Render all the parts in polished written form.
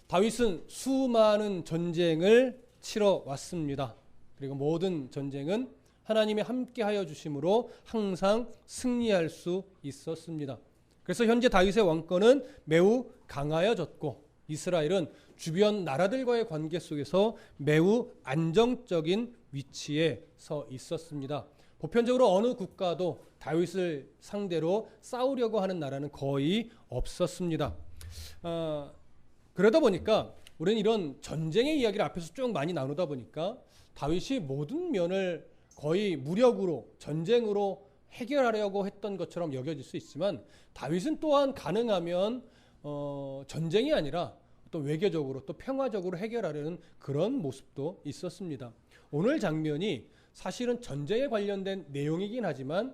다윗은 수많은 전쟁을 치러 왔습니다. 그리고 모든 전쟁은 하나님이 함께하여 주심으로 항상 승리할 수 있었습니다. 그래서 현재 다윗의 왕권은 매우 강하여졌고 이스라엘은 주변 나라들과의 관계 속에서 매우 안정적인 위치에 서 있었습니다. 보편적으로 어느 국가도 다윗을 상대로 싸우려고 하는 나라는 거의 없었습니다. 그러다 보니까 우리는 이런 전쟁의 이야기를 앞에서 쭉 많이 나누다 보니까 다윗이 모든 면을 거의 무력으로 전쟁으로 해결하려고 했던 것처럼 여겨질 수 있지만 다윗은 또한 가능하면 전쟁이 아니라 또 외교적으로 또 평화적으로 해결하려는 그런 모습도 있었습니다. 오늘 장면이 사실은 전쟁에 관련된 내용이긴 하지만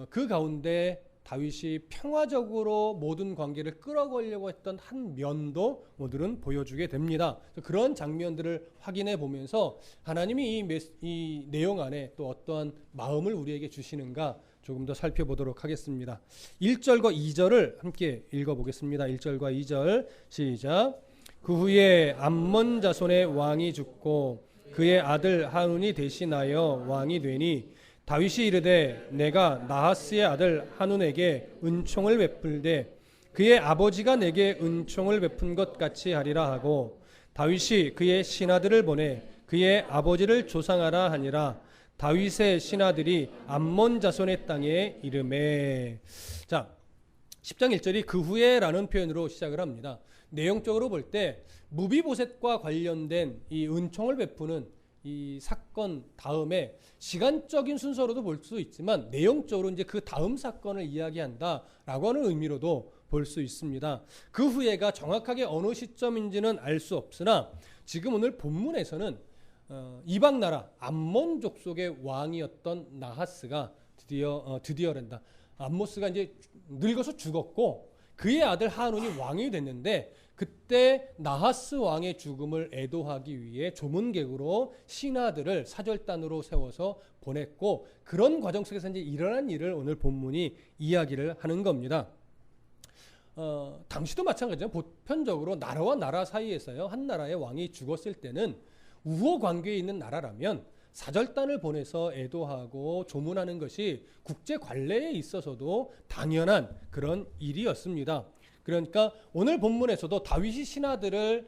그 가운데 다윗이 평화적으로 모든 관계를 끌어가려고 했던 한 면도 오늘은 보여주게 됩니다. 그런 장면들을 확인해 보면서 하나님이 이 내용 안에 또 어떠한 마음을 우리에게 주시는가 조금 더 살펴보도록 하겠습니다. 1절과 2절을 함께 읽어보겠습니다. 1절과 2절 시작. 그 후에 암몬 자손의 왕이 죽고 그의 아들 한운이 대신하여 왕이 되니 다윗이 이르되 내가 나하스의 아들 한운에게 은총을 베풀되 그의 아버지가 내게 은총을 베푼 것 같이 하리라 하고 다윗이 그의 신하들을 보내 그의 아버지를 조상하라 하니라. 다윗의 신하들이 암몬 자손의 땅에 이르매. 자, 10장 1절이 그 후에라는 표현으로 시작을 합니다. 내용적으로 볼 때 무비보셋과 관련된 이 은총을 베푸는 이 사건 다음에 시간적인 순서로도 볼 수 있지만 내용적으로 이제 그 다음 사건을 이야기한다라고 하는 의미로도 볼 수 있습니다. 그 후에가 정확하게 어느 시점인지는 알 수 없으나 지금 오늘 본문에서는 이방 나라 암몬 족속의 왕이었던 나하스가 드디어란다. 암모스가 이제 늙어서 죽었고 그의 아들 한운이 왕이 됐는데 그때 나하스 왕의 죽음을 애도하기 위해 조문객으로 신하들을 사절단으로 세워서 보냈고 그런 과정 속에서 이제 일어난 일을 오늘 본문이 이야기를 하는 겁니다. 당시도 마찬가지죠. 보편적으로 나라와 나라 사이에서요. 한 나라의 왕이 죽었을 때는 우호 관계에 있는 나라라면 사절단을 보내서 애도하고 조문하는 것이 국제 관례에 있어서도 당연한 그런 일이었습니다. 그러니까 오늘 본문에서도 다윗이 신하들을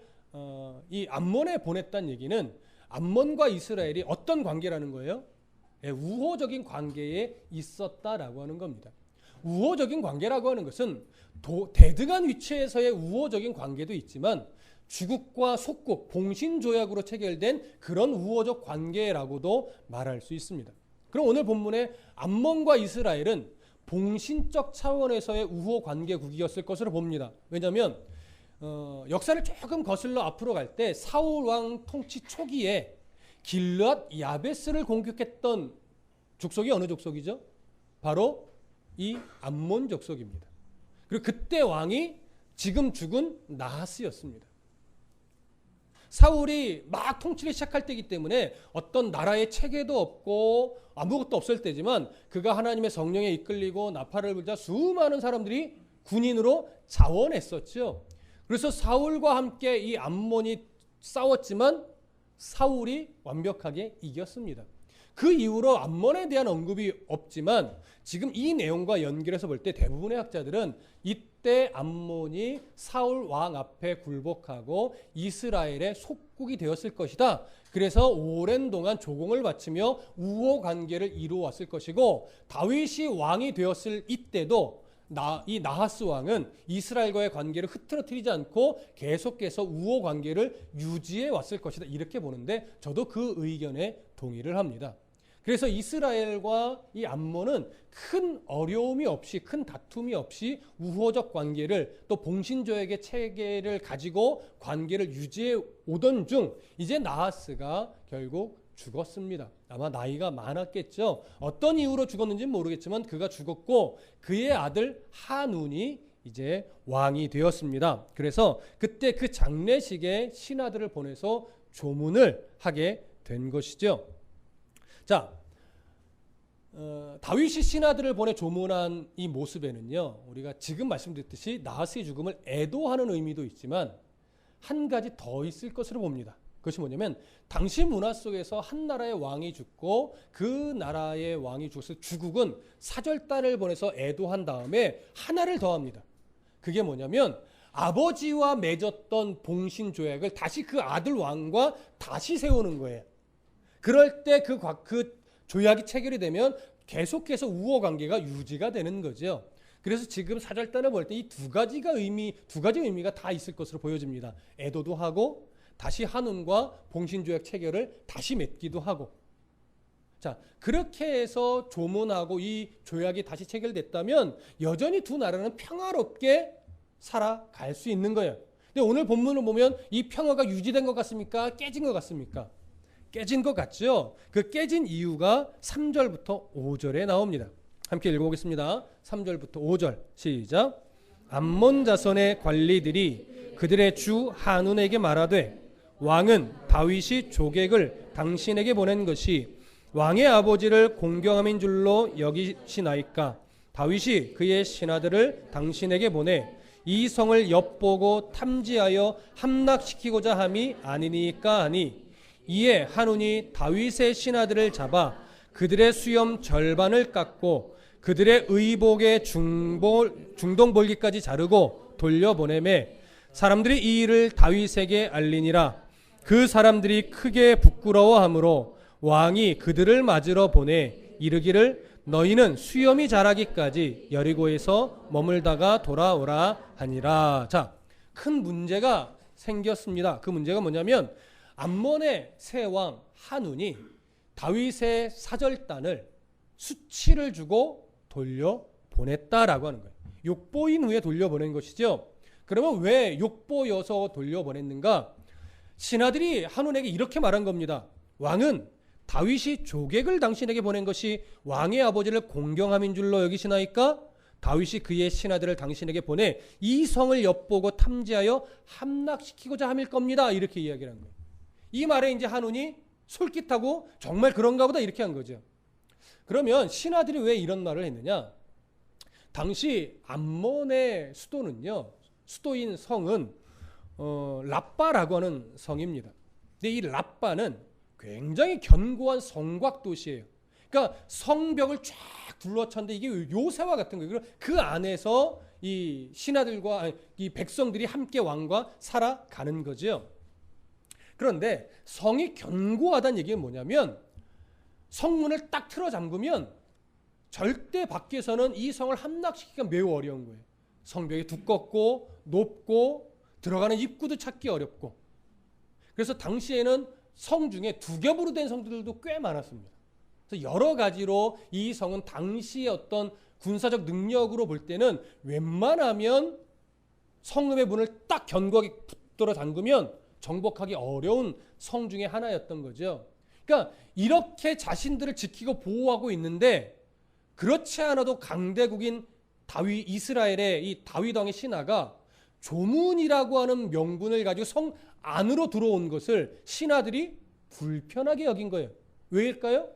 이 암몬에 보냈다는 얘기는 암몬과 이스라엘이 어떤 관계라는 거예요? 우호적인 관계에 있었다라고 하는 겁니다. 우호적인 관계라고 하는 것은 대등한 위치에서의 우호적인 관계도 있지만 주국과 속국, 봉신조약으로 체결된 그런 우호적 관계라고도 말할 수 있습니다. 그럼 오늘 본문에 암몬과 이스라엘은 봉신적 차원에서의 우호 관계국이었을 것으로 봅니다. 왜냐하면 역사를 조금 거슬러 앞으로 갈 때 사울 왕 통치 초기에 길르앗 야베스를 공격했던 족속이 어느 족속이죠? 바로 이 암몬 족속입니다. 그리고 그때 왕이 지금 죽은 나하스였습니다. 사울이 막 통치를 시작할 때이기 때문에 어떤 나라의 체계도 없고 아무것도 없을 때지만 그가 하나님의 성령에 이끌리고 나팔을 불자 수많은 사람들이 군인으로 자원했었죠. 그래서 사울과 함께 이 암몬이 싸웠지만 사울이 완벽하게 이겼습니다. 그 이후로 암몬에 대한 언급이 없지만 지금 이 내용과 연결해서 볼 때 대부분의 학자들은 이때 암몬이 사울 왕 앞에 굴복하고 이스라엘의 속국이 되었을 것이다. 그래서 오랜 동안 조공을 바치며 우호 관계를 이루어왔을 것이고 다윗이 왕이 되었을 이때도 이 나하스 왕은 이스라엘과의 관계를 흐트러뜨리지 않고 계속해서 우호 관계를 유지해 왔을 것이다. 이렇게 보는데 저도 그 의견에 동의를 합니다. 그래서 이스라엘과 이 암몬은 큰 어려움이 없이 큰 다툼이 없이 우호적 관계를 또 봉신조약의 체계를 가지고 관계를 유지해 오던 중 이제 나하스가 결국 죽었습니다. 아마 나이가 많았겠죠. 어떤 이유로 죽었는지는 모르겠지만 그가 죽었고 그의 아들 한운이 이제 왕이 되었습니다. 그래서 그때 그 장례식에 신하들을 보내서 조문을 하게 된 것이죠. 자, 다윗이 신하들을 보내 조문한 이 모습에는요, 우리가 지금 말씀드렸듯이 나하스의 죽음을 애도하는 의미도 있지만 한 가지 더 있을 것으로 봅니다. 그것이 뭐냐면 당시 문화 속에서 한 나라의 왕이 죽고 그 나라의 왕이 죽어서 주국은 사절단을 보내서 애도한 다음에 하나를 더합니다. 그게 뭐냐면 아버지와 맺었던 봉신조약을 다시 그 아들 왕과 다시 세우는 거예요. 그럴 때 그 조약이 체결이 되면 계속해서 우호 관계가 유지가 되는 거죠. 그래서 지금 사절단을 볼 때 이 두 가지 의미가 다 있을 것으로 보여집니다. 애도도 하고 다시 한운과 봉신조약 체결을 다시 맺기도 하고. 자, 그렇게 해서 조문하고 이 조약이 다시 체결됐다면 여전히 두 나라는 평화롭게 살아갈 수 있는 거예요. 근데 오늘 본문을 보면 이 평화가 유지된 것 같습니까? 깨진 것 같습니까? 깨진 것 같죠? 그 깨진 이유가 3절부터 5절에 나옵니다. 함께 읽어보겠습니다. 3절부터 5절 시작. 암몬 자손의 관리들이 그들의 주 한운에게 말하되 왕은 다윗이 조객을 당신에게 보낸 것이 왕의 아버지를 공경함인 줄로 여기시나이까. 다윗이 그의 신하들을 당신에게 보내 이 성을 엿보고 탐지하여 함락시키고자 함이 아니니까 하니, 이에 한운이 다윗의 신하들을 잡아 그들의 수염 절반을 깎고 그들의 의복의 중동볼기까지 자르고 돌려보내매 사람들이 이 일을 다윗에게 알리니라. 그 사람들이 크게 부끄러워하므로 왕이 그들을 맞으러 보내 이르기를 너희는 수염이 자라기까지 여리고에서 머물다가 돌아오라 하니라. 자, 큰 문제가 생겼습니다. 그 문제가 뭐냐면 암몬의 새 왕 한운이 다윗의 사절단을 수치를 주고 돌려보냈다라고 하는 거예요. 욕보인 후에 돌려보낸 것이죠. 그러면 왜 욕보여서 돌려보냈는가? 신하들이 한운에게 이렇게 말한 겁니다. 왕은 다윗이 조객을 당신에게 보낸 것이 왕의 아버지를 공경함인 줄로 여기시나이까? 다윗이 그의 신하들을 당신에게 보내 이 성을 엿보고 탐지하여 함락시키고자 함일 겁니다. 이렇게 이야기를 한 거예요. 이 말에 이제 한운이 솔깃하고 정말 그런가 보다 이렇게 한 거죠. 그러면 신하들이 왜 이런 말을 했느냐? 당시 암몬의 수도인 성은 라빠라고 하는 성입니다. 근데 이 라빠는 굉장히 견고한 성곽 도시예요. 그러니까 성벽을 쫙 둘러쳤는데 이게 요새와 같은 거예요. 그 안에서 이 신하들과 이 백성들이 함께 왕과 살아가는 거죠. 그런데 성이 견고하다는 얘기는 뭐냐면 성문을 딱 틀어 잠그면 절대 밖에서는 이 성을 함락시키기가 매우 어려운 거예요. 성벽이 두껍고 높고 들어가는 입구도 찾기 어렵고. 그래서 당시에는 성 중에 두 겹으로 된 성들도 꽤 많았습니다. 그래서 여러 가지로 이 성은 당시의 어떤 군사적 능력으로 볼 때는 웬만하면 성읍의 문을 딱 견고하게 붙들어 잠그면 정복하기 어려운 성 중에 하나였던 거죠. 그러니까 이렇게 자신들을 지키고 보호하고 있는데 그렇지 않아도 강대국인 이스라엘의 이 다윗 왕의 신하가 조문이라고 하는 명분을 가지고 성 안으로 들어온 것을 신하들이 불편하게 여긴 거예요. 왜일까요?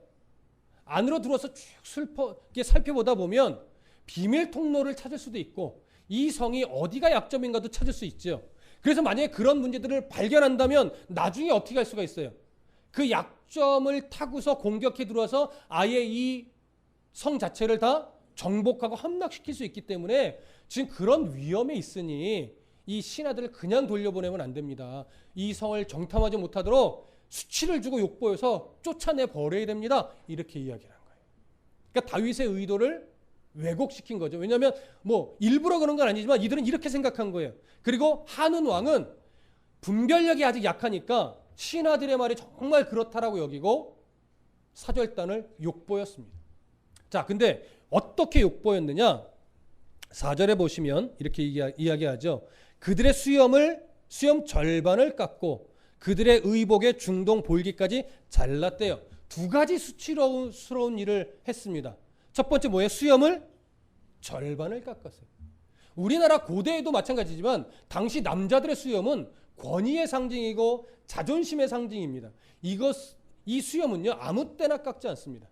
안으로 들어와서 쭉 살펴보다 보면 비밀 통로를 찾을 수도 있고 이 성이 어디가 약점인가도 찾을 수 있죠. 그래서 만약에 그런 문제들을 발견한다면 나중에 어떻게 할 수가 있어요? 그 약점을 타고서 공격해 들어와서 아예 이 성 자체를 다 정복하고 함락시킬 수 있기 때문에 지금 그런 위험에 있으니 이 신하들을 그냥 돌려보내면 안 됩니다. 이 성을 정탐하지 못하도록 수치를 주고 욕보여서 쫓아내 버려야 됩니다. 이렇게 이야기를 한 거예요. 그러니까 다윗의 의도를 왜곡시킨 거죠. 왜냐하면 뭐 일부러 그런 건 아니지만 이들은 이렇게 생각한 거예요. 그리고 한운 왕은 분별력이 아직 약하니까 신하들의 말이 정말 그렇다라고 여기고 사절단을 욕보였습니다. 자, 근데 어떻게 욕보였느냐? 4절에 보시면 이렇게 이야기하죠. 그들의 수염 절반을 깎고 그들의 의복의 중동 볼기까지 잘랐대요. 두 가지 수치스러운 일을 했습니다. 첫 번째 뭐예요? 수염을 절반을 깎았어요. 우리나라 고대에도 마찬가지지만 당시 남자들의 수염은 권위의 상징이고 자존심의 상징입니다. 이 수염은요 아무 때나 깎지 않습니다.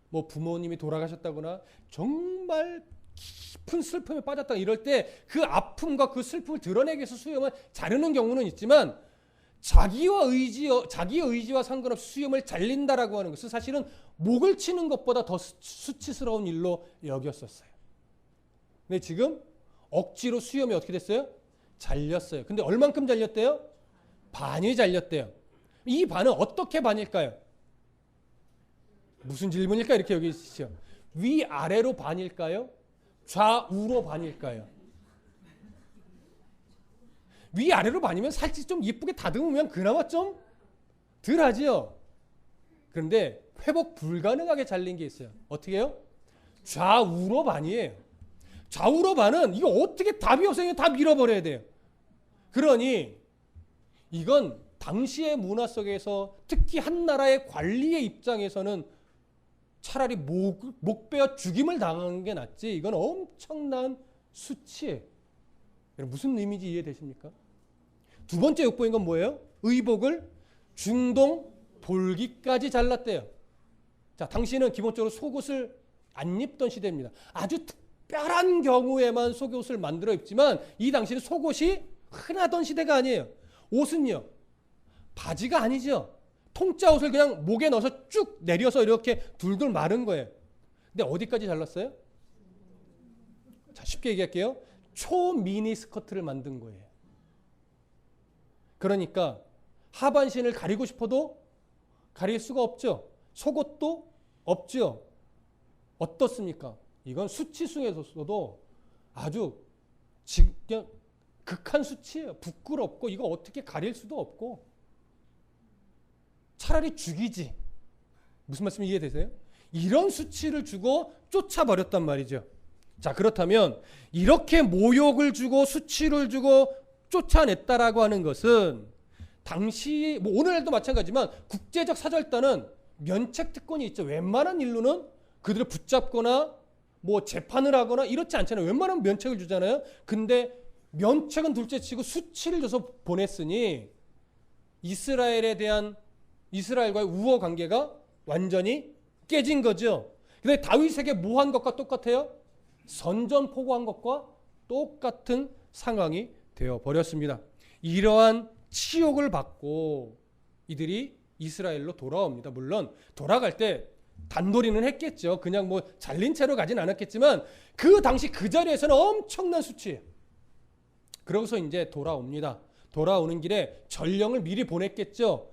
뭐 부모님이 돌아가셨다거나 정말 깊은 슬픔에 빠졌다 이럴 때 그 아픔과 그 슬픔을 드러내기 위해서 수염을 자르는 경우는 있지만 자기 의지와 상관없이 수염을 잘린다라고 하는 것은 사실은 목을 치는 것보다 더 수치스러운 일로 여겼었어요. 근데 지금 억지로 수염이 어떻게 됐어요? 잘렸어요. 근데 얼만큼 잘렸대요? 반이 잘렸대요. 이 반은 어떻게 반일까요? 무슨 질문일까? 이렇게 여기 있으시죠. 위아래로 반일까요? 좌우로 반일까요? 위아래로 반이면 살짝 좀 예쁘게 다듬으면 그나마 좀 덜하지요. 그런데 회복 불가능하게 잘린 게 있어요. 어떻게 해요? 좌우로 반이에요. 좌우로 반은 이거 어떻게 답이 없어요. 다 밀어버려야 돼요. 그러니 이건 당시의 문화 속에서 특히 한 나라의 관리의 입장에서는 차라리 목 베어 죽임을 당하는 게 낫지. 이건 엄청난 수치예요. 무슨 의미인지 이해되십니까? 두 번째 욕보인 건 뭐예요? 의복을 중동 볼기까지 잘랐대요. 자, 당시는 기본적으로 속옷을 안 입던 시대입니다. 아주 특별한 경우에만 속옷을 만들어 입지만 이 당시는 속옷이 흔하던 시대가 아니에요. 옷은요, 바지가 아니죠. 통짜 옷을 그냥 목에 넣어서 쭉 내려서 이렇게 둘둘 마른 거예요. 근데 어디까지 잘랐어요? 자, 쉽게 얘기할게요. 초미니 스커트를 만든 거예요. 그러니까 하반신을 가리고 싶어도 가릴 수가 없죠. 속옷도 없죠. 어떻습니까? 이건 수치숭에서도 아주 그냥 극한 수치예요. 부끄럽고 이거 어떻게 가릴 수도 없고 차라리 죽이지. 무슨 말씀이 이해되세요? 이런 수치를 주고 쫓아버렸단 말이죠. 자, 그렇다면 이렇게 모욕을 주고 수치를 주고 쫓아냈다라고 하는 것은 당시 오늘도 마찬가지지만 국제적 사절단은 면책 특권이 있죠. 웬만한 일로는 그들을 붙잡거나 재판을 하거나 이렇지 않잖아요. 웬만하면 면책을 주잖아요. 근데 면책은 둘째치고 수치를 줘서 보냈으니 이스라엘과의 우호 관계가 완전히 깨진 거죠. 근데 다윗에게 뭐 한 것과 똑같아요? 선전포고한 것과 똑같은 상황이 되어버렸습니다. 이러한 치욕을 받고 이들이 이스라엘로 돌아옵니다. 물론 돌아갈 때 단도리는 했겠죠. 그냥 잘린 채로 가진 않았겠지만 그 당시 그 자리에서는 엄청난 수치예요. 그러고서 이제 돌아옵니다. 돌아오는 길에 전령을 미리 보냈겠죠.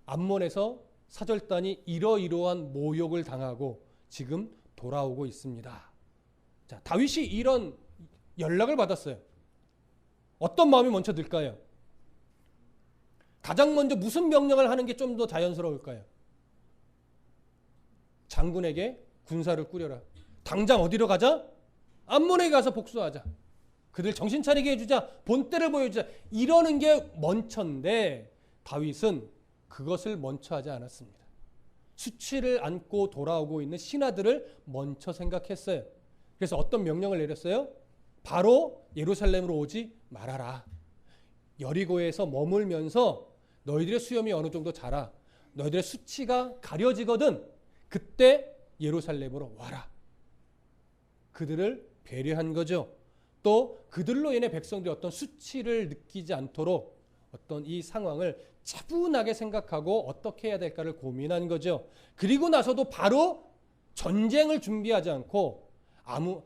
암몬에서 사절단이 이러이러한 모욕을 당하고 지금 돌아오고 있습니다. 자, 다윗이 이런 연락을 받았어요. 어떤 마음이 먼저 들까요? 가장 먼저 무슨 명령을 하는 게 좀 더 자연스러울까요? 장군에게 군사를 꾸려라. 당장 어디로 가자? 암몬에 가서 복수하자. 그들 정신 차리게 해주자. 본때를 보여주자. 이러는 게 먼저인데 다윗은 그것을 먼저 하지 않았습니다. 수치를 안고 돌아오고 있는 신하들을 먼저 생각했어요. 그래서 어떤 명령을 내렸어요? 바로 예루살렘으로 오지 말아라. 여리고에서 머물면서 너희들의 수염이 어느 정도 자라. 너희들의 수치가 가려지거든. 그때 예루살렘으로 와라. 그들을 배려한 거죠. 또 그들로 인해 백성들이 어떤 수치를 느끼지 않도록 어떤 이 상황을 차분하게 생각하고 어떻게 해야 될까를 고민한 거죠. 그리고 나서도 바로 전쟁을 준비하지 않고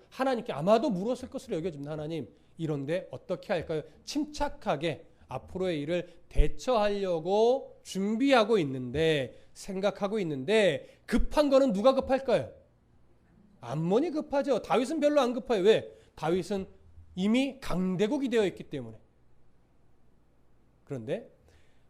하나님께 아마도 물었을 것으로 여겨집니다. 하나님, 이런데 어떻게 할까요? 침착하게 앞으로의 일을 대처하려고 준비하고 있는데, 생각하고 있는데 급한 거는 누가 급할까요? 암몬이 급하죠. 다윗은 별로 안 급해요. 왜? 다윗은 이미 강대국이 되어 있기 때문에. 그런데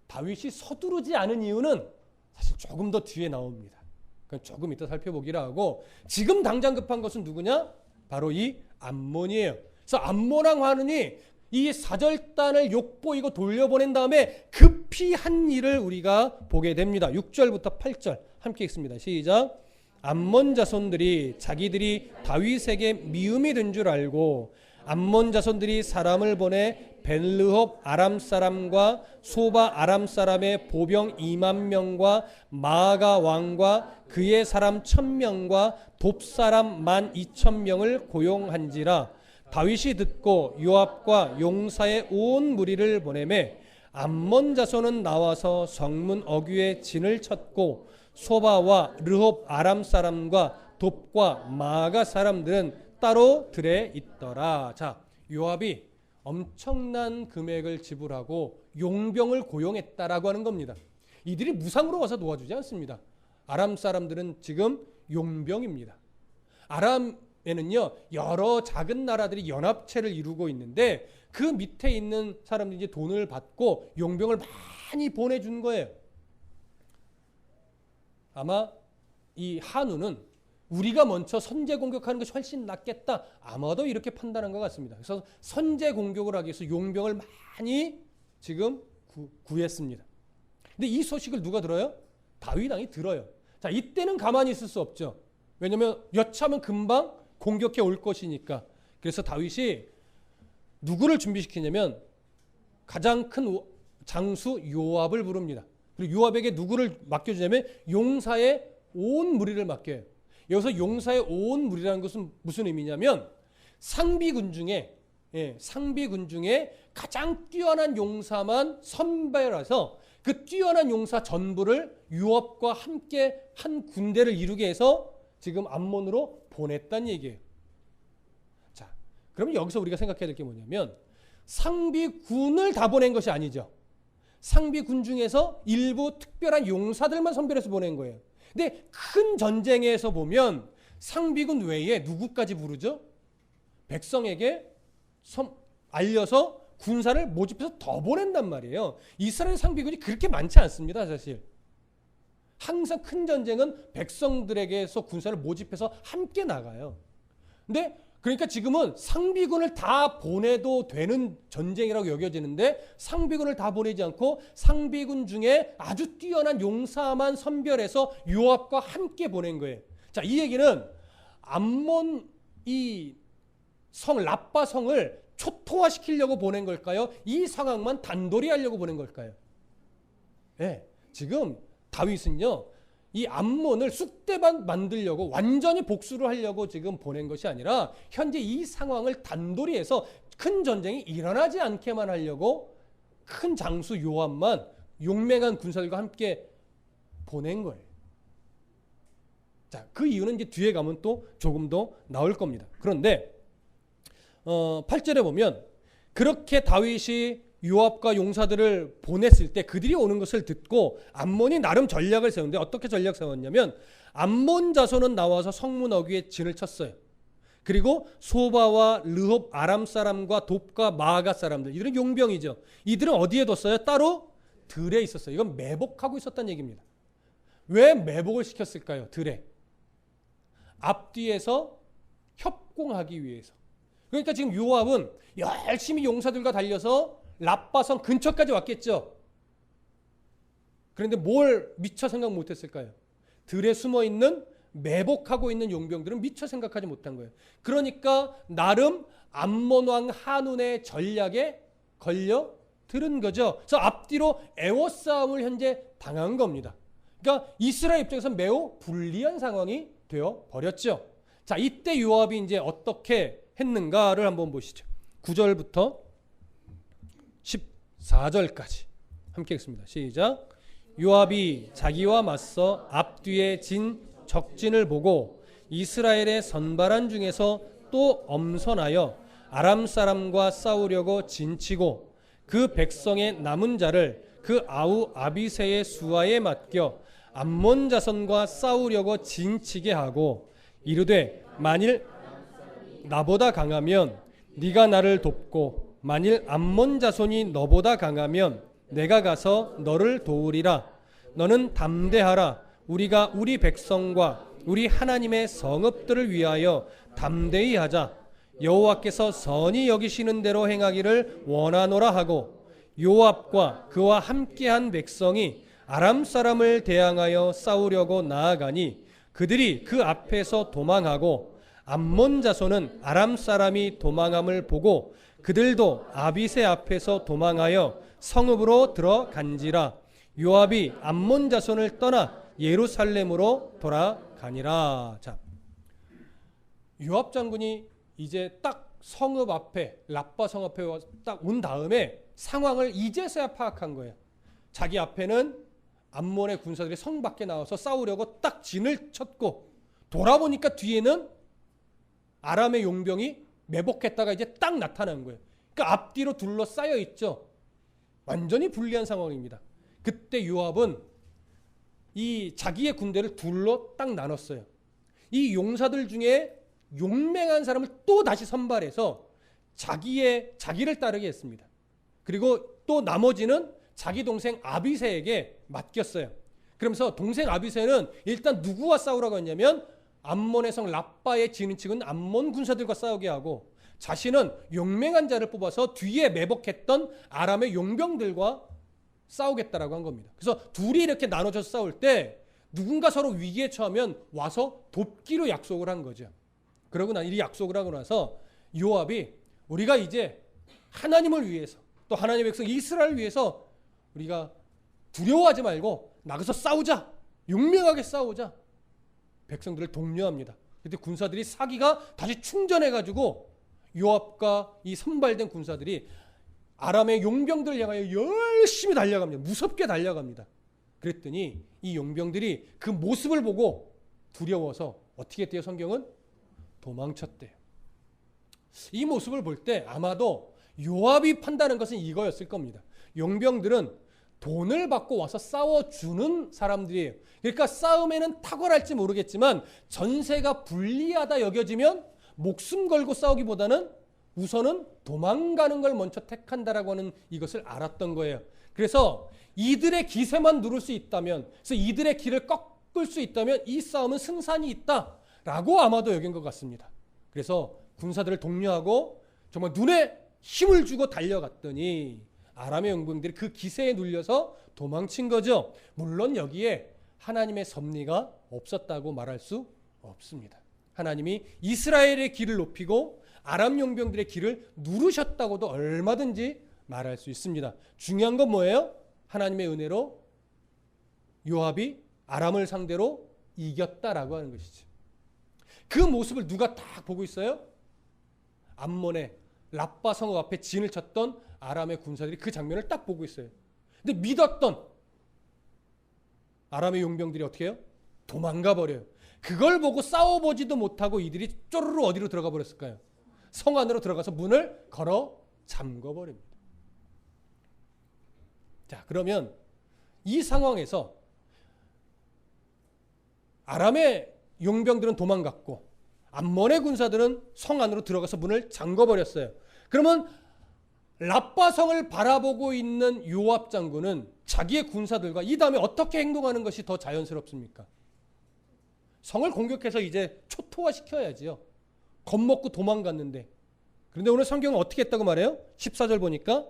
다윗이 서두르지 않은 이유는 사실 조금 더 뒤에 나옵니다. 그건 조금 이따 살펴보기로 하고, 지금 당장 급한 것은 누구냐? 바로 이 암몬이에요. 그래서 암몬왕 하느니 이 사절단을 욕보이고 돌려보낸 다음에 급히 한 일을 우리가 보게 됩니다. 6절부터 8절 함께 읽습니다. 시작. 암몬 자손들이 자기들이 다윗에게 미움이 된 줄 알고 암몬 자손들이 사람을 보내 벨르홉 아람 사람과 소바 아람 사람의 보병 2만 명과 마아가 왕과 그의 사람 1,000명과 돕 사람 12,000명을 고용한지라. 다윗이 듣고 요압과 용사의 온 무리를 보내매 암몬 자손은 나와서 성문 어귀에 진을 쳤고 소바와 르홉 아람 사람과 돕과 마아가 사람들은 따로 들에 있더라. 자, 요압이 엄청난 금액을 지불하고 용병을 고용했다라고 하는 겁니다. 이들이 무상으로 와서 도와주지 않습니다. 아람 사람들은 지금 용병입니다. 아람에는요, 여러 작은 나라들이 연합체를 이루고 있는데 그 밑에 있는 사람들이 이제 돈을 받고 용병을 많이 보내준 거예요. 아마 이 한우는 우리가 먼저 선제 공격하는 것이 훨씬 낫겠다. 아마도 이렇게 판단한 것 같습니다. 그래서 선제 공격을 하기 위해서 용병을 많이 지금 구했습니다. 근데 이 소식을 누가 들어요? 다윗 왕이 들어요. 자, 이때는 가만히 있을 수 없죠. 왜냐하면 여차하면 금방 공격해 올 것이니까. 그래서 다윗이 누구를 준비시키냐면 가장 큰 장수 요압을 부릅니다. 그리고 요압에게 누구를 맡겨주냐면 용사의 온 무리를 맡겨요. 여기서 용사의 온 무리라는 것은 무슨 의미냐면 상비군 중에 가장 뛰어난 용사만 선발해서 그 뛰어난 용사 전부를 요압과 함께 한 군대를 이루게 해서 지금 암몬으로 보냈다는 얘기예요. 자, 그러면 여기서 우리가 생각해야 될 게 뭐냐면 상비군을 다 보낸 것이 아니죠. 상비군 중에서 일부 특별한 용사들만 선별해서 보낸 거예요. 근데 큰 전쟁에서 보면 상비군 외에 누구까지 부르죠? 백성에게 알려서 군사를 모집해서 더 보낸단 말이에요. 이스라엘 상비군이 그렇게 많지 않습니다, 사실. 항상 큰 전쟁은 백성들에게서 군사를 모집해서 함께 나가요. 근데 그러니까 지금은 상비군을 다 보내도 되는 전쟁이라고 여겨지는데 상비군을 다 보내지 않고 상비군 중에 아주 뛰어난 용사만 선별해서 요압과 함께 보낸 거예요. 자, 이 얘기는 암몬 이 성 라빠 성을 초토화시키려고 보낸 걸까요? 이 상황만 단돌이 하려고 보낸 걸까요? 네, 지금 다윗은요, 이 암몬을 쑥대밭 만들려고 완전히 복수를 하려고 지금 보낸 것이 아니라 현재 이 상황을 단돌이 해서 큰 전쟁이 일어나지 않게만 하려고 큰 장수 요압만 용맹한 군사들과 함께 보낸 거예요. 자, 그 이유는 이제 뒤에 가면 또 조금 더 나올 겁니다. 그런데 8절에 보면 그렇게 다윗이 요압과 용사들을 보냈을 때 그들이 오는 것을 듣고 암몬이 나름 전략을 세우는데 어떻게 전략 세웠냐면 암몬 자손은 나와서 성문 어귀에 진을 쳤어요. 그리고 소바와 르홉 아람 사람과 돕과 마아가 사람들, 이들은 용병이죠. 이들은 어디에 뒀어요? 따로 들에 있었어요. 이건 매복하고 있었다는 얘기입니다. 왜 매복을 시켰을까요? 들에. 앞뒤에서 협공하기 위해서. 그러니까 지금 요압은 열심히 용사들과 달려서 라빠성 근처까지 왔겠죠. 그런데 뭘 미처 생각 못했을까요? 들에 숨어있는 매복하고 있는 용병들은 미처 생각하지 못한 거예요. 그러니까 나름 암몬왕 한운의 전략에 걸려 들은 거죠. 그래서 앞뒤로 애워싸움을 현재 당한 겁니다. 그러니까 이스라엘 입장에서 매우 불리한 상황이 되어 버렸죠. 자, 이때 요압이 이제 어떻게 했는가를 한번 보시죠. 9절부터 14절까지 함께 읽습니다. 시작. 요압이 자기와 맞서 앞뒤에 진 적진을 보고 이스라엘의 선발한 중에서 또 엄선하여 아람 사람과 싸우려고 진치고 그 백성의 남은 자를 그 아우 아비새의 수하에 맡겨 암몬 자손과 싸우려고 진치게 하고 이르되 만일 나보다 강하면 네가 나를 돕고 만일 암몬 자손이 너보다 강하면 내가 가서 너를 도우리라. 너는 담대하라. 우리가 우리 백성과 우리 하나님의 성읍들을 위하여 담대히 하자. 여호와께서 선히 여기시는 대로 행하기를 원하노라 하고 요압과 그와 함께한 백성이 아람 사람을 대항하여 싸우려고 나아가니 그들이 그 앞에서 도망하고 암몬 자손은 아람 사람이 도망함을 보고 그들도 아비새 앞에서 도망하여 성읍으로 들어간지라. 요압이 암몬 자손을 떠나 예루살렘으로 돌아가니라. 자, 요압 장군이 이제 딱 성읍 앞에, 라빠 성 앞에 딱 온 다음에 상황을 이제서야 파악한 거예요. 자기 앞에는 암몬의 군사들이 성 밖에 나와서 싸우려고 딱 진을 쳤고, 돌아보니까 뒤에는 아람의 용병이 매복했다가 이제 딱 나타난 거예요. 그러니까 앞뒤로 둘러싸여 있죠. 완전히 불리한 상황입니다. 그때 요압은 이 자기의 군대를 둘로 딱 나눴어요. 이 용사들 중에 용맹한 사람을 또 다시 선발해서 자기를 따르게 했습니다. 그리고 또 나머지는 자기 동생 아비새에게 맡겼어요. 그러면서 동생 아비새는 일단 누구와 싸우라고 했냐면 암몬의 성 라빠에 진을 찍은 암몬 군사들과 싸우게 하고, 자신은 용맹한 자를 뽑아서 뒤에 매복했던 아람의 용병들과 싸우겠다라고 한 겁니다. 그래서 둘이 이렇게 나눠져서 싸울 때 누군가 서로 위기에 처하면 와서 돕기로 약속을 한 거죠. 그러고 이 약속을 하고 나서 요압이 우리가 이제 하나님을 위해서, 또 하나님의 백성 이스라엘을 위해서 우리가 두려워하지 말고 나가서 싸우자, 용맹하게 싸우자, 백성들을 독려합니다. 그때 군사들이 사기가 다시 충전해가지고 요압과 이 선발된 군사들이 아람의 용병들을 향하여 열심히 달려갑니다. 무섭게 달려갑니다. 그랬더니 이 용병들이 그 모습을 보고 두려워서 어떻게 했대요? 성경은 도망쳤대요. 이 모습을 볼 때 아마도 요압이 판단한 것은 이거였을 겁니다. 용병들은 돈을 받고 와서 싸워주는 사람들이에요. 그러니까 싸움에는 탁월할지 모르겠지만 전세가 불리하다 여겨지면 목숨 걸고 싸우기보다는 우선은 도망가는 걸 먼저 택한다라고 하는 이것을 알았던 거예요. 그래서 이들의 기세만 누를 수 있다면, 그래서 이들의 길을 꺾을 수 있다면 이 싸움은 승산이 있다라고 아마도 여긴 것 같습니다. 그래서 군사들을 독려하고 정말 눈에 힘을 주고 달려갔더니 아람의 용병들이 그 기세에 눌려서 도망친 거죠. 물론 여기에 하나님의 섭리가 없었다고 말할 수 없습니다. 하나님이 이스라엘의 길을 높이고 아람 용병들의 길을 누르셨다고도 얼마든지 말할 수 있습니다. 중요한 건 뭐예요? 하나님의 은혜로 요압이 아람을 상대로 이겼다라고 하는 것이죠. 그 모습을 누가 딱 보고 있어요? 암몬의 라빠 성읍 앞에 진을 쳤던 아람의 군사들이 그 장면을 딱 보고 있어요. 근데 믿었던 아람의 용병들이 어떻게 해요? 도망가 버려요. 그걸 보고 싸워보지도 못하고 이들이 쪼르르 어디로 들어가 버렸을까요? 성 안으로 들어가서 문을 걸어 잠궈버립니다. 자, 그러면 이 상황에서 아람의 용병들은 도망갔고 암몬의 군사들은 성 안으로 들어가서 문을 잠궈버렸어요. 그러면 라빠 성을 바라보고 있는 요압 장군은 자기의 군사들과 이 다음에 어떻게 행동하는 것이 더 자연스럽습니까? 성을 공격해서 이제 초토화시켜야지요. 겁먹고 도망갔는데. 그런데 오늘 성경은 어떻게 했다고 말해요? 14절 보니까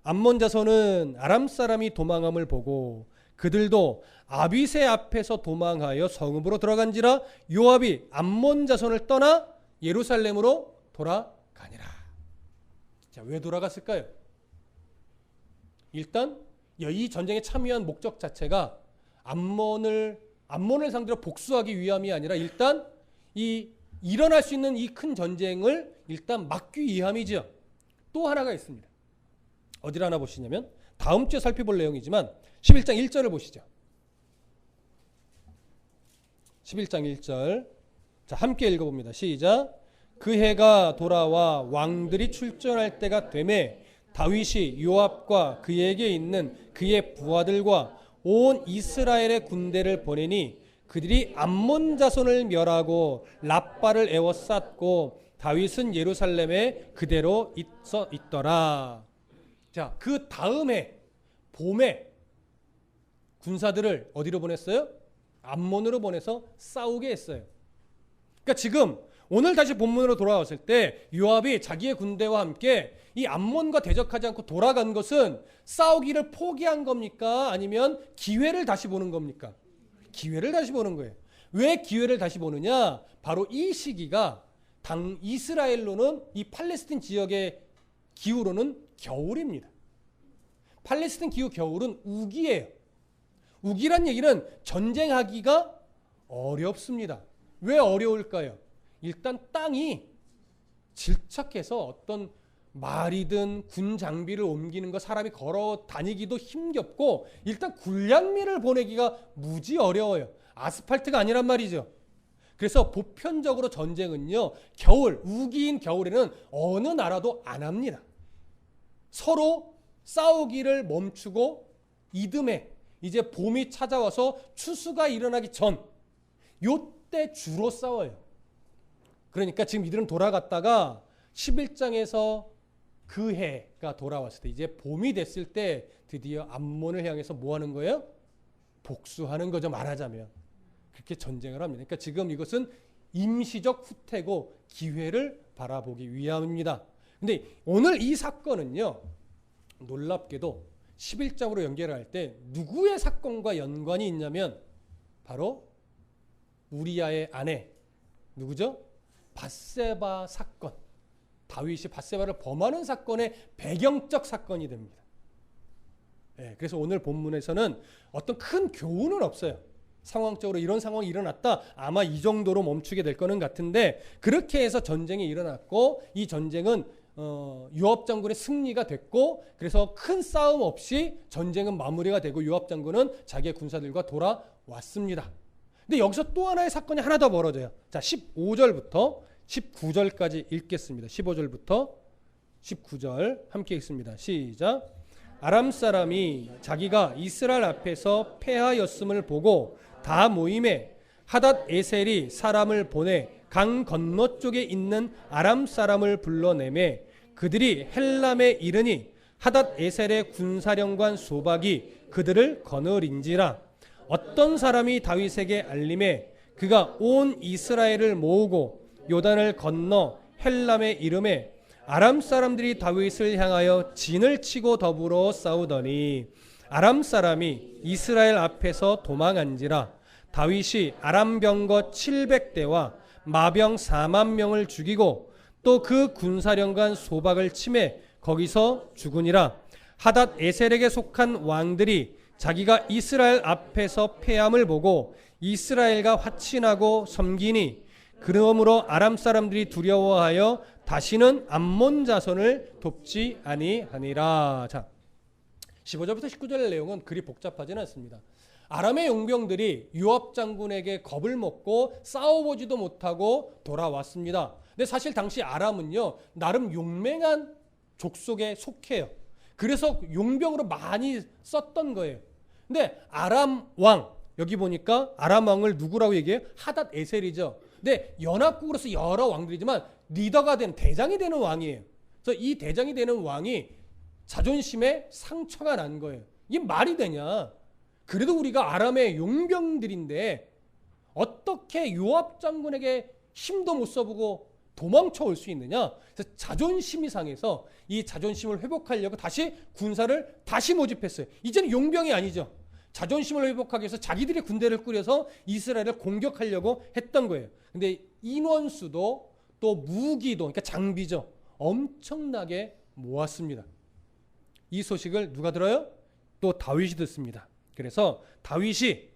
암몬 자손은 아람 사람이 도망함을 보고 그들도 아비새 앞에서 도망하여 성읍으로 들어간지라. 요압이 암몬 자손을 떠나 예루살렘으로 돌아가니라. 자, 왜 돌아갔을까요? 일단 이 전쟁에 참여한 목적 자체가 암몬을 상대로 복수하기 위함이 아니라 일단 일어날 수 있는 이 큰 전쟁을 일단 막기 위함이죠. 또 하나가 있습니다. 어디를 하나 보시냐면 다음 주에 살펴볼 내용이지만 11장 1절을 보시죠. 11장 1절. 자, 함께 읽어봅니다. 시작. 그 해가 돌아와 왕들이 출전할 때가 되매 다윗이 요압과 그에게 있는 그의 부하들과 온 이스라엘의 군대를 보내니 그들이 암몬 자손을 멸하고 라빠를 에워쌌고 다윗은 예루살렘에 그대로 있더라. 자, 그 다음에 봄에 군사들을 어디로 보냈어요? 암몬으로 보내서 싸우게 했어요. 그러니까 지금 오늘 다시 본문으로 돌아왔을 때 요압이 자기의 군대와 함께 이 암몬과 대적하지 않고 돌아간 것은 싸우기를 포기한 겁니까? 아니면 기회를 다시 보는 겁니까? 기회를 다시 보는 거예요. 왜 기회를 다시 보느냐? 바로 이 시기가 이스라엘로는 이 팔레스틴 지역의 기후로는 겨울입니다. 팔레스타인 기후 겨울은 우기예요. 우기란 얘기는 전쟁하기가 어렵습니다. 왜 어려울까요? 일단 땅이 질척해서 어떤 말이든 군 장비를 옮기는 거 사람이 걸어 다니기도 힘겹고 일단 군량미를 보내기가 무지 어려워요. 아스팔트가 아니란 말이죠. 그래서 보편적으로 전쟁은요, 겨울, 우기인 겨울에는 어느 나라도 안 합니다. 서로 싸우기를 멈추고 이듬해 이제 봄이 찾아와서 추수가 일어나기 전 요때 주로 싸워요. 그러니까 지금 이들은 돌아갔다가 11장에서 그 해가 돌아왔을 때 이제 봄이 됐을 때 드디어 암몬을 향해서 뭐 하는 거예요? 복수하는 거죠, 말하자면. 그렇게 전쟁을 합니다. 그러니까 지금 이것은 임시적 후퇴고 기회를 바라보기 위함입니다. 근데 오늘 이 사건은요, 놀랍게도 11장으로 연결할 때 누구의 사건과 연관이 있냐면 바로 우리아의 아내, 누구죠? 밧세바 사건. 다윗이 밧세바를 범하는 사건의 배경적 사건이 됩니다. 네, 그래서 오늘 본문에서는 어떤 큰 교훈은 없어요. 상황적으로 이런 상황이 일어났다. 아마 이 정도로 멈추게 될 거는 같은데 그렇게 해서 전쟁이 일어났고 이 전쟁은 요압 장군의 승리가 됐고 그래서 큰 싸움 없이 전쟁은 마무리가 되고 요압 장군은 자기의 군사들과 돌아왔습니다. 근데 여기서 또 하나의 사건이 하나 더 벌어져요. 자, 15절부터 19절까지 읽겠습니다. 15절부터 19절 함께 읽습니다. 시작. 아람 사람이 자기가 이스라엘 앞에서 패하였음을 보고 다 모임에 하닷 에셀이 사람을 보내 강 건너쪽에 있는 아람 사람을 불러내매 그들이 헬람에 이르니 하닷 에셀의 군사령관 소박이 그들을 거느린지라. 어떤 사람이 다윗에게 알림해 그가 온 이스라엘을 모으고 요단을 건너 헬람에 이르매 아람 사람들이 다윗을 향하여 진을 치고 더불어 싸우더니 아람 사람이 이스라엘 앞에서 도망한지라. 다윗이 아람 병거 700대와 마병 4만 명을 죽이고 또 그 군사령관 소박을 치매 거기서 죽으니라. 하닷 에셀에게 속한 왕들이 자기가 이스라엘 앞에서 패함을 보고 이스라엘과 화친하고 섬기니 그러므로 아람 사람들이 두려워하여 다시는 암몬 자손을 돕지 아니하니라. 자, 15절부터 19절 내용은 그리 복잡하지는 않습니다. 아람의 용병들이 요압 장군에게 겁을 먹고 싸워보지도 못하고 돌아왔습니다. 근데 사실 당시 아람은요, 나름 용맹한 족속에 속해요. 그래서 용병으로 많이 썼던 거예요. 근데 아람 왕, 여기 보니까 아람 왕을 누구라고 얘기해요? 하닷 에셀이죠. 근데 연합국으로서 여러 왕들이지만 리더가 되는, 대장이 되는 왕이에요. 그래서 이 대장이 되는 왕이 자존심에 상처가 난 거예요. 이게 말이 되냐? 그래도 우리가 아람의 용병들인데 어떻게 요압 장군에게 힘도 못 써보고 도망쳐 올 수 있느냐? 그래서 자존심이 상해서 이 자존심을 회복하려고 다시 군사를 다시 모집했어요. 이제는 용병이 아니죠. 자존심을 회복하기 위해서 자기들이 군대를 꾸려서 이스라엘을 공격하려고 했던 거예요. 근데 인원수도 또 무기도, 그러니까 장비죠, 엄청나게 모았습니다. 이 소식을 누가 들어요? 또 다윗이 듣습니다. 그래서 다윗이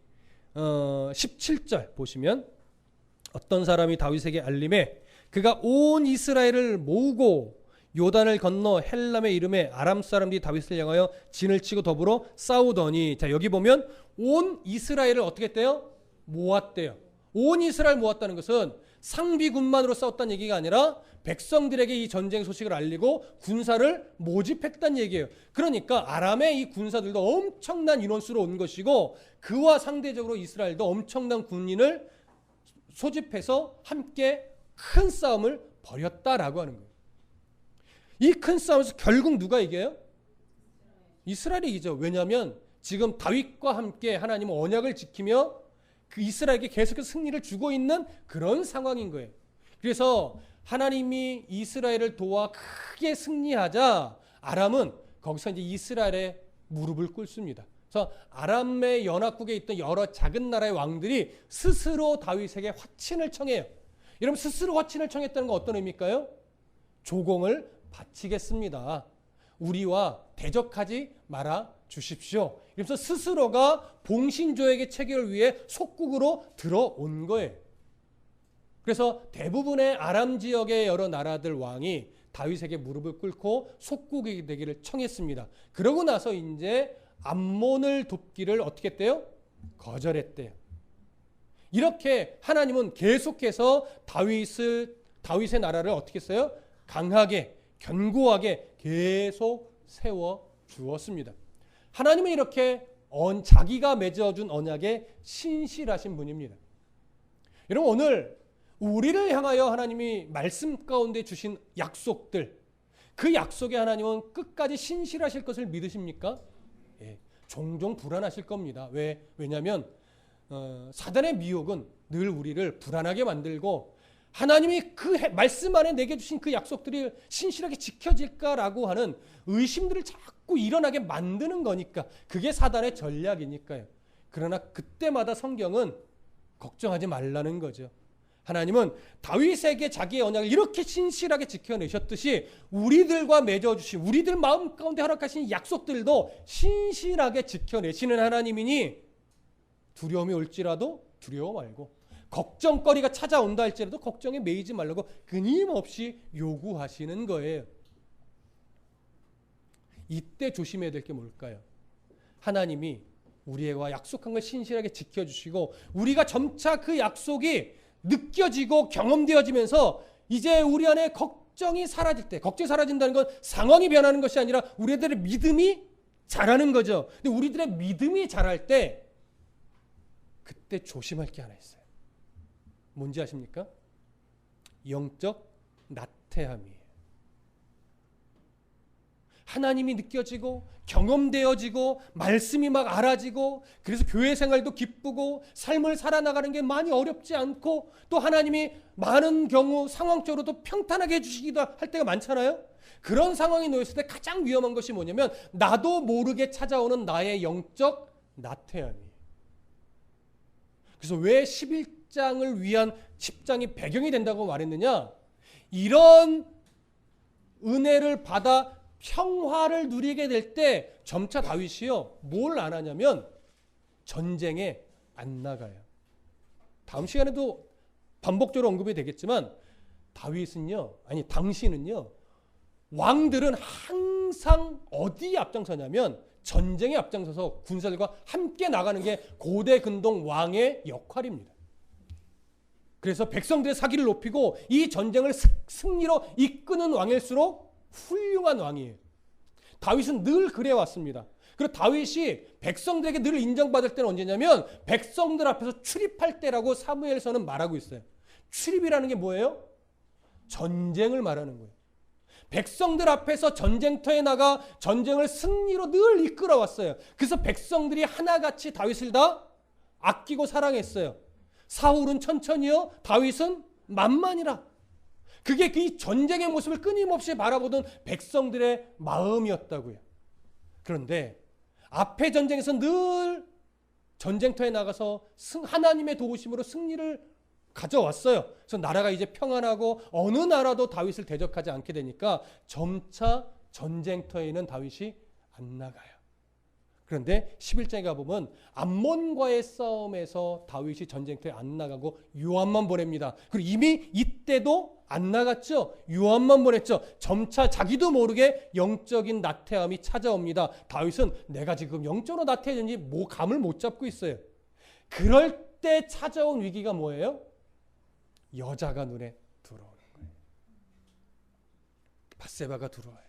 17절 보시면 어떤 사람이 다윗에게 알림해 그가 온 이스라엘을 모으고 요단을 건너 헬람에 이름에 아람 사람들이 다윗을 향하여 진을 치고 더불어 싸우더니, 자 여기 보면 온 이스라엘을 어떻게 했대요? 모았대요. 온 이스라엘 모았다는 것은 상비군만으로 싸웠다는 얘기가 아니라 백성들에게 이 전쟁 소식을 알리고 군사를 모집했다는 얘기예요. 그러니까 아람의 이 군사들도 엄청난 인원수로 온 것이고 그와 상대적으로 이스라엘도 엄청난 군인을 소집해서 함께 큰 싸움을 벌였다라고 하는 거예요. 이 큰 싸움에서 결국 누가 이겨요? 이스라엘이 이기죠. 왜냐하면 지금 다윗과 함께 하나님은 언약을 지키며 그 이스라엘에게 계속해서 승리를 주고 있는 그런 상황인 거예요. 그래서 하나님이 이스라엘을 도와 크게 승리하자 아람은 거기서 이제 이스라엘의 무릎을 꿇습니다. 그래서 아람의 연합국에 있던 여러 작은 나라의 왕들이 스스로 다윗에게 화친을 청해요. 여러분, 스스로 화친을 청했다는 건 어떤 의미일까요? 조공을 바치겠습니다. 우리와 대적하지 말아 주십시오. 그래서 스스로가 봉신조에게 체결을 위해 속국으로 들어온 거예요. 그래서 대부분의 아람 지역의 여러 나라들 왕이 다윗에게 무릎을 꿇고 속국이 되기를 청했습니다. 그러고 나서 이제 암몬을 돕기를 어떻게 했대요? 거절했대요. 이렇게 하나님은 계속해서 다윗의 나라를 어떻게 했어요? 강하게, 견고하게 계속 세워 주었습니다. 하나님은 이렇게 자기가 맺어준 언약에 신실하신 분입니다. 여러분, 오늘 우리를 향하여 하나님이 말씀 가운데 주신 약속들, 그 약속에 하나님은 끝까지 신실하실 것을 믿으십니까? 예, 종종 불안하실 겁니다. 왜냐하면 사단의 미혹은 늘 우리를 불안하게 만들고, 하나님이 그 말씀 안에 내게 주신 그 약속들이 신실하게 지켜질까라고 하는 의심들을 자꾸 일어나게 만드는 거니까, 그게 사단의 전략이니까요. 그러나 그때마다 성경은 걱정하지 말라는 거죠. 하나님은 다윗에게 자기의 언약을 이렇게 신실하게 지켜내셨듯이 우리들과 맺어주신, 우리들 마음 가운데 허락하신 약속들도 신실하게 지켜내시는 하나님이니, 두려움이 올지라도 두려워 말고, 걱정거리가 찾아온다 할지라도 걱정에 매이지 말라고 끊임없이 요구하시는 거예요. 이때 조심해야 될 게 뭘까요? 하나님이 우리와 약속한 걸 신실하게 지켜주시고, 우리가 점차 그 약속이 느껴지고 경험되어지면서 이제 우리 안에 걱정이 사라질 때, 걱정이 사라진다는 건 상황이 변하는 것이 아니라 우리들의 믿음이 자라는 거죠. 근데 우리들의 믿음이 자랄 때 그때 조심할 게 하나 있어요. 뭔지 아십니까? 영적 나태함이에요. 하나님이 느껴지고 경험되어지고 말씀이 막 알아지고, 그래서 교회 생활도 기쁘고 삶을 살아나가는 게 많이 어렵지 않고, 또 하나님이 많은 경우 상황적으로도 평탄하게 해주시기도 할 때가 많잖아요. 그런 상황에 놓였을 때 가장 위험한 것이 뭐냐면 나도 모르게 찾아오는 나의 영적 나태함이에요. 그래서 왜 11장을 위한 10장이 배경이 된다고 말했느냐? 이런 은혜를 받아 평화를 누리게 될 때 점차 다윗이요, 뭘 안 하냐면 전쟁에 안 나가요. 다음 시간에도 반복적으로 언급이 되겠지만 당신은요, 왕들은 항상 어디에 앞장서냐면 전쟁에 앞장서서 군사들과 함께 나가는 게 고대 근동 왕의 역할입니다. 그래서 백성들의 사기를 높이고 이 전쟁을 승리로 이끄는 왕일수록 훌륭한 왕이에요. 다윗은 늘 그래왔습니다. 그리고 다윗이 백성들에게 늘 인정받을 때는 언제냐면 백성들 앞에서 출입할 때라고 사무엘서는 말하고 있어요. 출입이라는 게 뭐예요? 전쟁을 말하는 거예요. 백성들 앞에서 전쟁터에 나가 전쟁을 승리로 늘 이끌어왔어요. 그래서 백성들이 하나같이 다윗을 다 아끼고 사랑했어요. 사울은 천천히요, 다윗은 만만이라. 그게 그 전쟁의 모습을 끊임없이 바라보던 백성들의 마음이었다고요. 그런데 앞에 전쟁에서 늘 전쟁터에 나가서 하나님의 도우심으로 승리를 가져왔어요. 그래서 나라가 이제 평안하고 어느 나라도 다윗을 대적하지 않게 되니까 점차 전쟁터에는 다윗이 안 나가요. 그런데 11장에 가보면 암몬과의 싸움에서 다윗이 전쟁터에 안 나가고 요압만 보냅니다. 그리고 이미 이때도 안 나갔죠. 요압만 보냈죠. 점차 자기도 모르게 영적인 나태함이 찾아옵니다. 다윗은 내가 지금 영적으로 나태해졌는지 감을 못 잡고 있어요. 그럴 때 찾아온 위기가 뭐예요? 여자가 눈에 들어오는 거예요. 밧세바가 들어와요.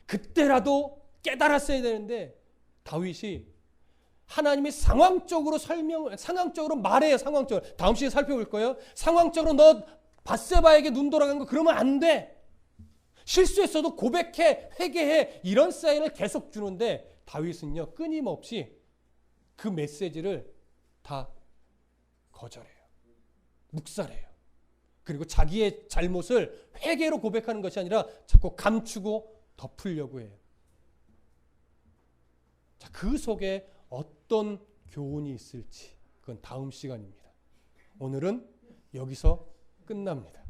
그때라도 깨달았어야 되는데 다윗이 하나님이 상황적으로 말해요. 상황적으로. 다음 시간에 살펴볼 거예요. 상황적으로 너 밧세바에게 눈 돌아간 거 그러면 안 돼. 실수했어도 고백해, 회개해. 이런 사인을 계속 주는데 다윗은요, 끊임없이 그 메시지를 다 거절해요. 묵살해요. 그리고 자기의 잘못을 회개로 고백하는 것이 아니라 자꾸 감추고 덮으려고 해요. 자, 그 속에 어떤 교훈이 있을지 그건 다음 시간입니다. 오늘은 여기서 끝납니다.